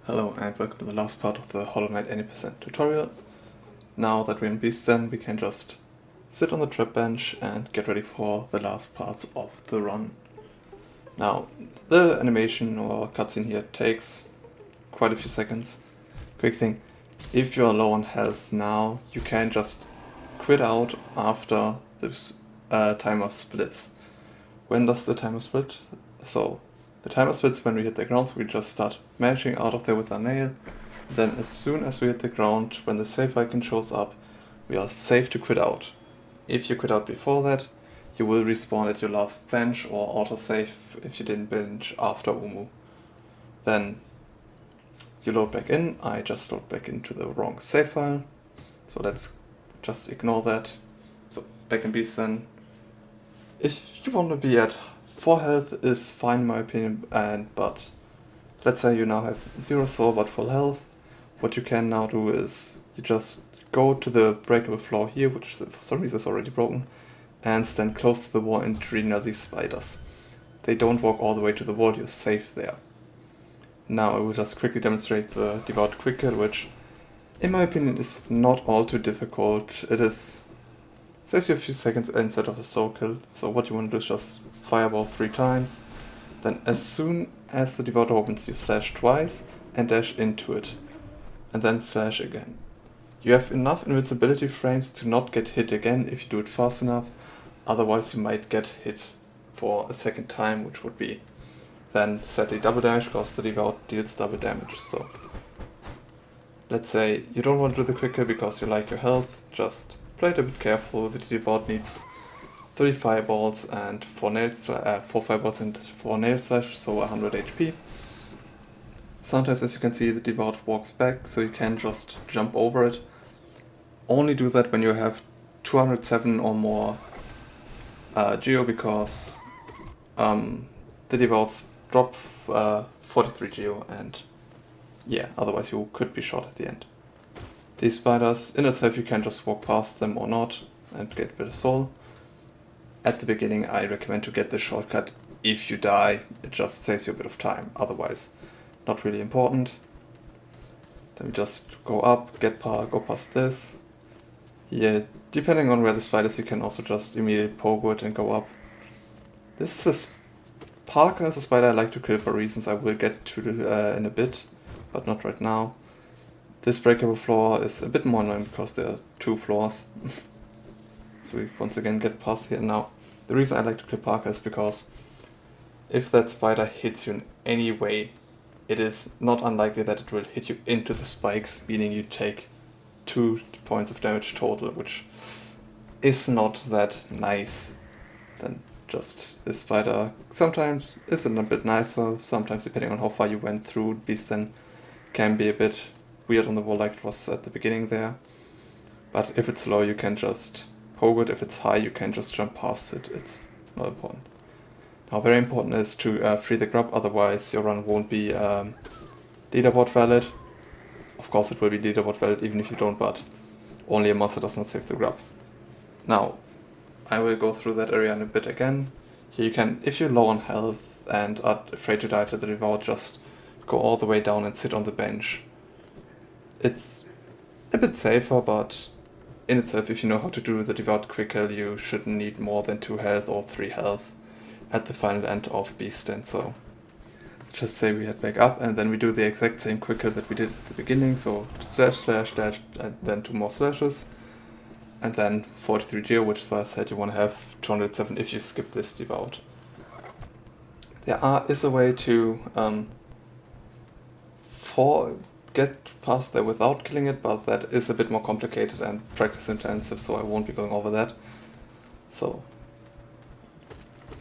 Hello and welcome to the last part of the Hollow Knight 80% tutorial. Now that we're in Beast Den, we can just sit on the trap bench and get ready for the last parts of the run. Now, the animation or cutscene here takes quite a few seconds. Quick thing, if you're low on health now, you can just quit out after this timer splits. When does the timer split? So, the timer splits when we hit the ground, so we just start mashing out of there with our nail. Then as soon as we hit the ground, when the save icon shows up, we are safe to quit out. If you quit out before that, you will respawn at your last bench or autosave if you didn't bench after Umu. Then you load back in. I just load back into the wrong save file, so let's just ignore that. So back in Beast Den. If you want to be at 4 health is fine in my opinion, but let's say you now have 0 soul but full health. What you can now do is you just go to the breakable floor here, which for some reason is already broken, and stand close to the wall and trigger these spiders. They don't walk all the way to the wall, you're safe there. Now I will just quickly demonstrate the Devout Quick Kill, which in my opinion is not all too difficult. It saves you a few seconds instead of a soul kill. So what you want to do is just fireball 3 times. Then as soon as the Devout opens, you slash twice and dash into it. And then slash again. You have enough invincibility frames to not get hit again if you do it fast enough. Otherwise you might get hit for a second time, which would be then sadly double damage because the Devout deals double damage. So let's say you don't want to do the quick kill because you like your health, just play it a bit careful. The Devout needs 3 fireballs and 4 fireballs and 4 nail slash, so 100 HP. Sometimes, as you can see, the Devout walks back, so you can just jump over it. Only do that when you have 207 or more geo, because the Devouts drop 43 geo, and yeah, otherwise you could be shot at the end. These spiders, in itself, you can just walk past them or not and get a bit of soul. At the beginning, I recommend to get the shortcut. If you die, it just saves you a bit of time. Otherwise, not really important. Then we just go up, go past this. Here, depending on where the spider is, you can also just immediately pogo it and go up. This is Parker is a spider I like to kill for reasons I will get to in a bit, but not right now. This breakable floor is a bit more annoying because there are 2 floors. So we once again get past here. Now, the reason I like to kill Parker is because if that spider hits you in any way, it is not unlikely that it will hit you into the spikes, meaning you take 2 points of damage total, which is not that nice. Then just this spider sometimes is a bit nicer, sometimes depending on how far you went through Beast Den can be a bit weird on the wall like it was at the beginning there. But if it's low, you can just pogo it. If it's high, you can just jump past it. It's not important. Now, very important is to free the grub, otherwise your run won't be leaderboard valid. Of course it will be leaderboard valid even if you don't, but only a monster does not save the grub. Now, I will go through that area in a bit again. Here you can, if you're low on health and are afraid to die to the Devout, just go all the way down and sit on the bench. It's a bit safer, but in itself, if you know how to do the Devout Quick Kill, you shouldn't need more than 2 health or 3 health at the final end of Beast Den. So just say we head back up and then we do the exact same quick kill that we did at the beginning. So slash, dash, and then 2 more slashes. And then 43 geo, which is why I said you want to have 207 if you skip this Devout. There is a way to get past there without killing it, but that is a bit more complicated and practice intensive, so I won't be going over that. So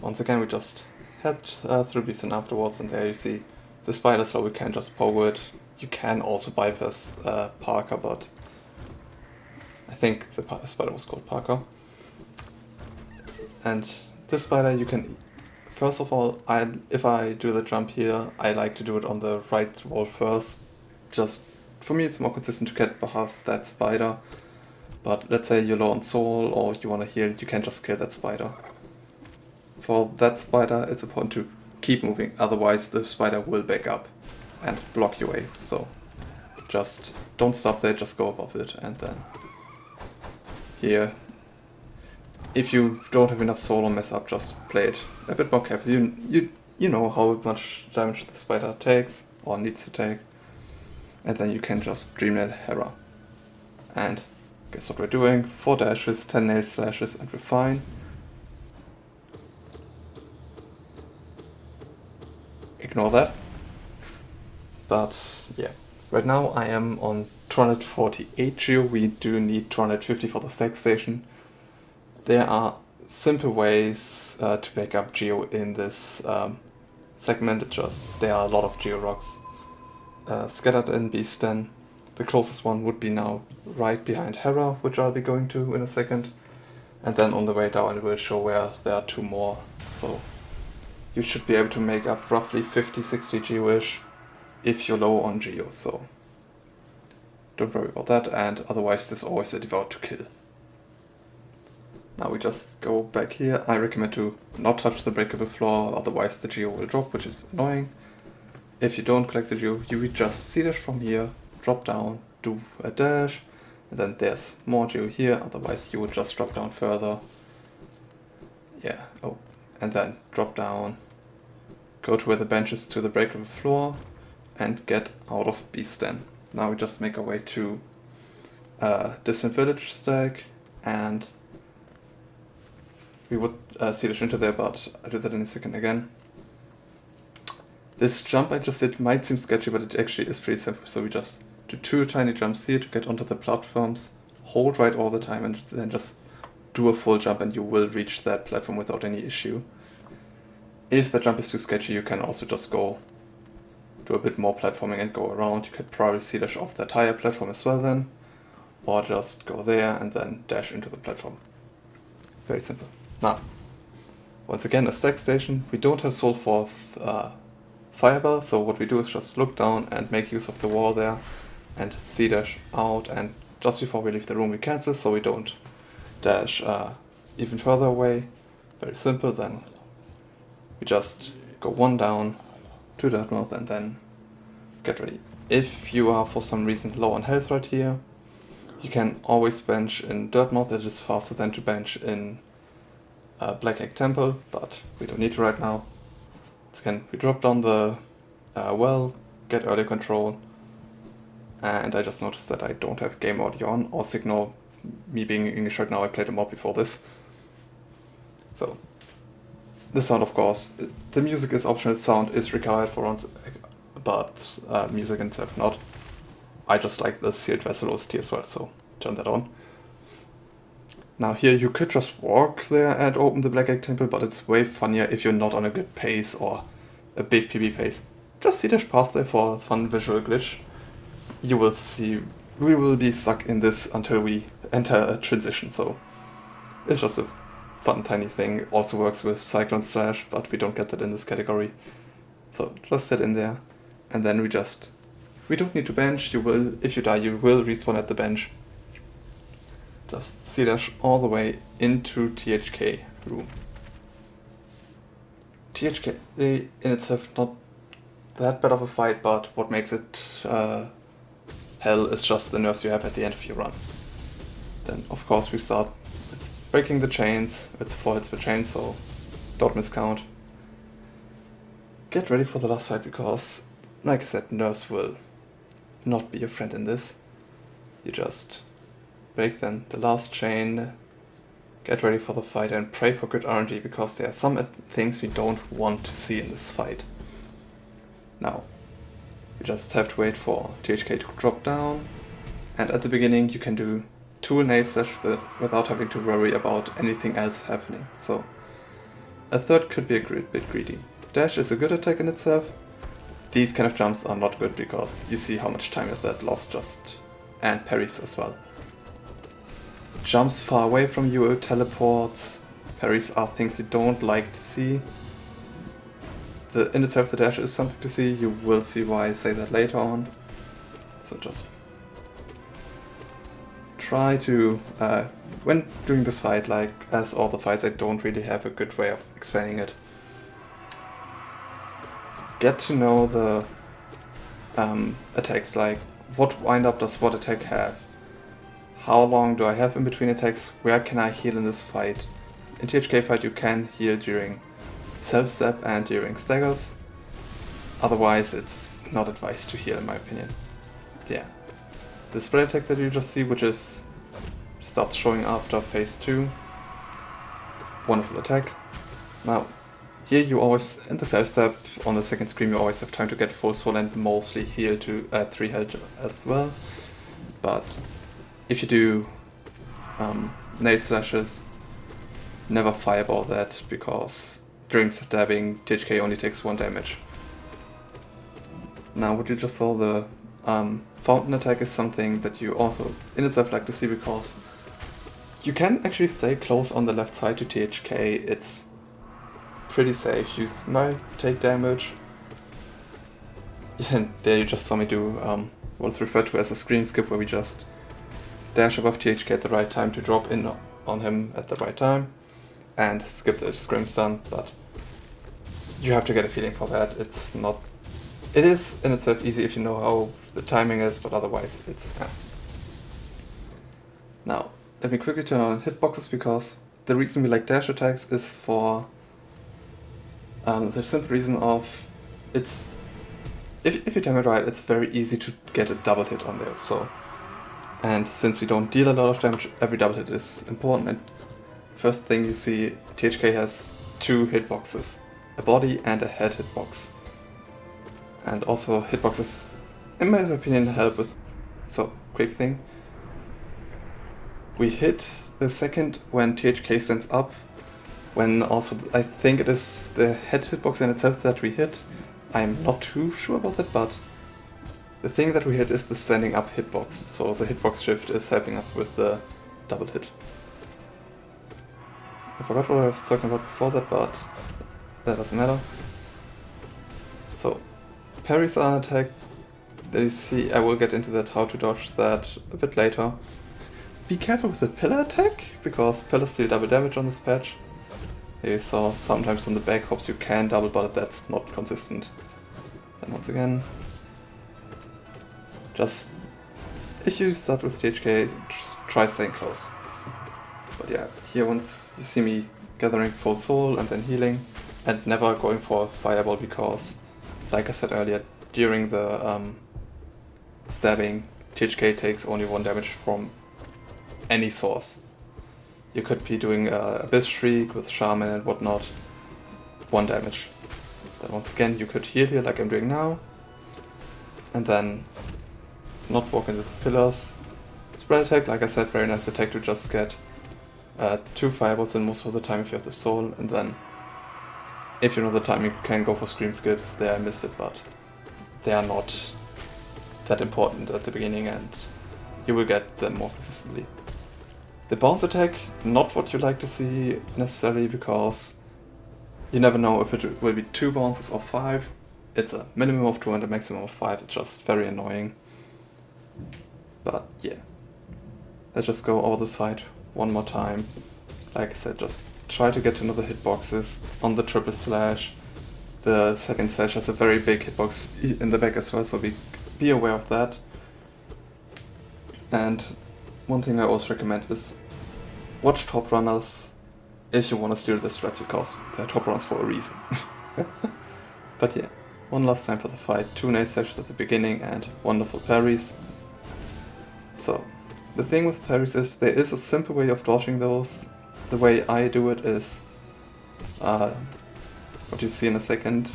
once again, we just head through Beast Den afterwards, and there you see the spider, so we can just pogo it. You can also bypass Parker, but I think the spider was called Parker. And this spider, you can, first of all, if I do the jump here, I like to do it on the right wall first. Just, for me it's more consistent to get past that spider. But let's say you're low on soul or you want to heal, you can just kill that spider. For that spider, it's important to keep moving, otherwise the spider will back up. and block your way. So just don't stop there, just go above it, and then here, if you don't have enough soul or mess up, just play it a bit more carefully. You know how much damage the spider takes or needs to take, and then you can just Dreamnail Herrah. And guess what we're doing? 4 dashes, 10 nail slashes, and we're fine. Ignore that. But yeah, right now I am on 248 geo. We do need 250 for the stack station. There are simple ways to back up geo in this segment. It's just there are a lot of geo rocks scattered in Beaston. The closest one would be now right behind Herrah, which I'll be going to in a second. And then on the way down it will show where there are 2 more. So you should be able to make up roughly 50-60 geo-ish if you're low on geo. So don't worry about that, and otherwise there's always a devout to kill. Now we just go back here. I recommend to not touch the breakable floor, otherwise the geo will drop, which is annoying. If you don't collect the geo, you would just C-dash from here, drop down, do a dash, and then there's more geo here, otherwise you would just drop down further. Yeah, oh, and then drop down, go to where the bench is to the breakable floor, and get out of Beaston. Now we just make our way to Distant Village stack, and we would C-dash into there, but I'll do that in a second again. This jump I just did might seem sketchy, but it actually is pretty simple. So we just do 2 tiny jumps here to get onto the platforms, hold right all the time, and then just do a full jump and you will reach that platform without any issue. If the jump is too sketchy, you can also just go do a bit more platforming and go around. You could probably C-dash off that higher platform as well then, or just go there and then dash into the platform. Very simple. Now, once again, a stack station. We don't have soul for Fireball, so what we do is just look down and make use of the wall there and C-dash out, and just before we leave the room we cancel so we don't dash even further away. Very simple. Then we just go 1 down to Dirtmouth and then get ready. If you are for some reason low on health right here, you can always bench in Dirtmouth. It is faster than to bench in Black Egg Temple, but we don't need to right now. Again, we drop down the well, get early control, and I just noticed that I don't have game audio on. Also ignore me being English right now, I played a mod before this. So, the sound of course, the music is optional, sound is required for runs, but music in itself not. I just like the sealed vessel OST as well, so turn that on. Now here you could just walk there and open the Black Egg Temple, but it's way funnier if you're not on a good pace or a big PB pace. Just C-dash past there for a fun visual glitch. You will see we will be stuck in this until we enter a transition, so it's just a fun tiny thing. Also works with Cyclone Slash, but we don't get that in this category. So just sit in there, and then we don't need to bench. You will, if you die, you will respawn at the bench. Just C-dash all the way into THK room. THK in itself not that bad of a fight, but what makes it hell is just the nerfs you have at the end of your run. Then of course we start breaking the chains. It's 4 hits per chain, so don't miscount. Get ready for the last fight because, like I said, nerfs will not be your friend in this. You just break then the last chain, get ready for the fight, and pray for good RNG because there are some things we don't want to see in this fight. Now, you just have to wait for THK to drop down, and at the beginning you can do 2 nail slash without having to worry about anything else happening. So a third could be a bit greedy. Dash is a good attack in itself. These kind of jumps are not good because you see how much time is that lost just, and parries as well. Jumps far away from you, teleports, parries are things you don't like to see. In itself the dash is something to see, you will see why I say that later on. So just try to, when doing this fight, like as all the fights, I don't really have a good way of explaining it. Get to know the attacks, like what wind-up does what attack have? How long do I have in between attacks? Where can I heal in this fight? In THK fight you can heal during self-step and during staggers. Otherwise it's not advised to heal in my opinion. Yeah. The spread attack that you just see, which is starts showing after phase 2. Wonderful attack. Now, here you always, in the self-step, on the second screen you always have time to get full soul and mostly heal to 3 health as well. But if you do nail slashes, never fireball that, because during stabbing THK only takes 1 damage. Now what you just saw, the fountain attack, is something that you also in itself like to see, because you can actually stay close on the left side to THK. It's pretty safe. You might take damage. And there you just saw me do what's referred to as a scream skip, where we just dash above THK at the right time to drop in on him at the right time and skip the scream stun, but you have to get a feeling for that. It's not... It is in itself easy if you know how the timing is, but otherwise it's... Now, let me quickly turn on hitboxes, because the reason we like dash attacks is for the simple reason of it's... If you time it right, it's very easy to get a double hit on there, so... And since we don't deal a lot of damage, every double hit is important. And first thing you see, THK has 2 hitboxes, a body and a head hitbox. And also hitboxes, in my opinion, help with... So, quick thing. We hit the second when THK stands up, when also I think it is the head hitbox in itself that we hit. I'm not too sure about that, but the thing that we hit is the standing up hitbox, so the hitbox shift is helping us with the double hit. I forgot what I was talking about before that, but that doesn't matter. So, parries are an attack that you see. I will get into that, how to dodge that a bit later. Be careful with the pillar attack, because pillars deal double damage on this patch. You saw sometimes on the back hops you can double, but that's not consistent. And once again, just if you start with THK, just try staying close. But yeah, here once you see me gathering full soul and then healing, and never going for a fireball, because, like I said earlier, during the stabbing, THK takes only 1 damage from any source. You could be doing Abyss Shriek with Shaman and whatnot, 1 damage. Then once again you could heal here like I'm doing now, and then not walk into the pillars. Spread attack, like I said, very nice attack to just get 2 fireballs in most of the time if you have the soul, and then if you know the time you can go for scream skips. There I missed it, but they are not that important at the beginning and you will get them more consistently. The bounce attack, not what you like to see necessarily, because you never know if it will be 2 bounces or 5. It's a minimum of 2 and a maximum of 5, it's just very annoying. But yeah, let's just go over this fight one more time. Like I said, just try to get to another hitboxes on the triple slash. The second slash has a very big hitbox in the back as well, so be aware of that. And one thing I always recommend is watch top runners if you want to steal the strats, because they're top runners for a reason. But yeah, one last time for the fight, 2 nail slashes at the beginning and wonderful parries. So, the thing with parries is there is a simple way of dodging those. The way I do it is what you see in a second.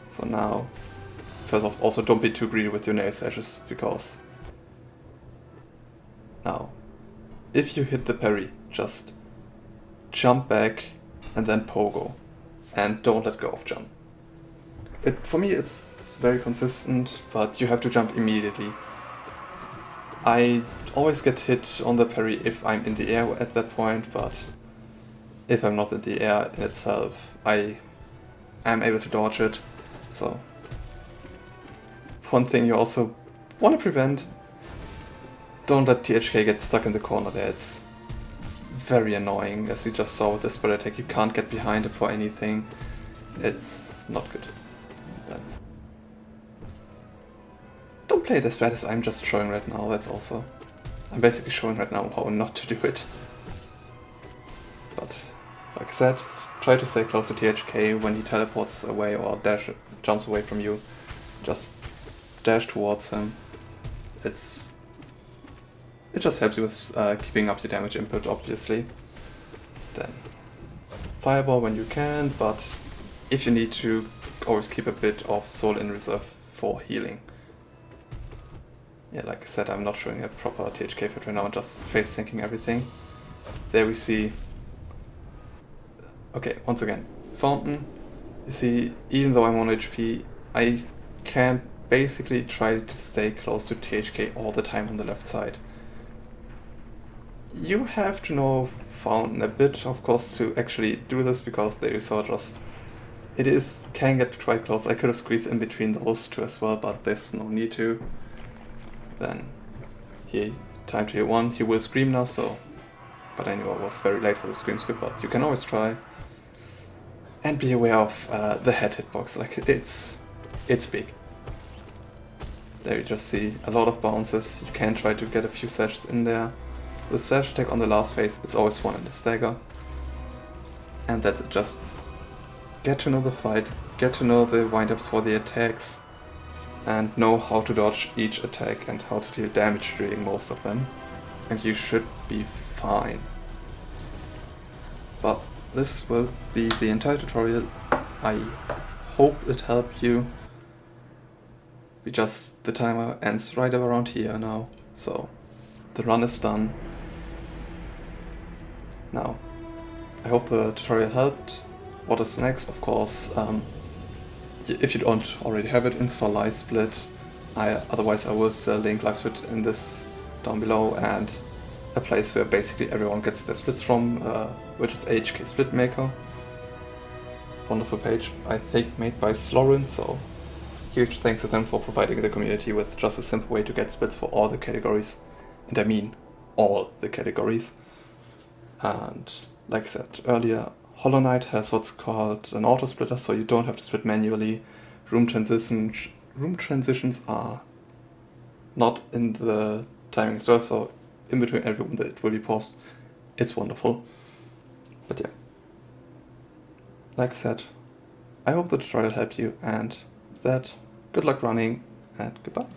So now, first off, also don't be too greedy with your nail slashes, because now, if you hit the parry, just jump back and then pogo, and don't let go of jump. For me it's very consistent, but you have to jump immediately. I always get hit on the parry if I'm in the air at that point, but if I'm not in the air in itself, I am able to dodge it. So, one thing you also want to prevent, don't let THK get stuck in the corner there. It's very annoying, as you just saw with the spread attack. You can't get behind him for anything. It's not good. play it as bad as I'm just showing right now, that's also... I'm basically showing right now how not to do it. But, like I said, try to stay close to THK when he teleports away or jumps away from you. Just dash towards him. It just helps you with keeping up your damage input, obviously. Then fireball when you can, but if you need to, always keep a bit of soul in reserve for healing. Yeah, like I said, I'm not showing a proper THK fit right now, just face syncing everything. There we see... Okay, once again, Fountain. You see, even though I'm on HP, I can basically try to stay close to THK all the time on the left side. You have to know Fountain a bit, of course, to actually do this, because there you saw just... can get quite close. I could have squeezed in between those two as well, but there's no need to. Then, here, time to heal 1. He will scream now, so... But I knew I was very late for the scream skip, but you can always try. And be aware of the head hitbox, like it's big. There you just see a lot of bounces. You can try to get a few slashes in there. The slash attack on the last phase, it's always one in the stagger. And that's it, just get to know the fight, get to know the windups for the attacks, and know how to dodge each attack and how to deal damage during most of them. And you should be fine. But this will be the entire tutorial. I hope it helped you. The timer ends right around here now, so the run is done. Now, I hope the tutorial helped. What is next? Of course, if you don't already have it, install LiveSplit. Otherwise I will link LiveSplit in this down below, and a place where basically everyone gets their splits from, which is THK Split Maker. Wonderful page, I think made by Slorin, so huge thanks to them for providing the community with just a simple way to get splits for all the categories. And I mean all the categories. And like I said earlier, Hollow Knight has what's called an auto splitter, so you don't have to split manually. Room transitions are not in the timing as well, so in between every room that it will be paused. It's wonderful. But yeah, like I said, I hope the tutorial helped you, and with that, good luck running, and goodbye.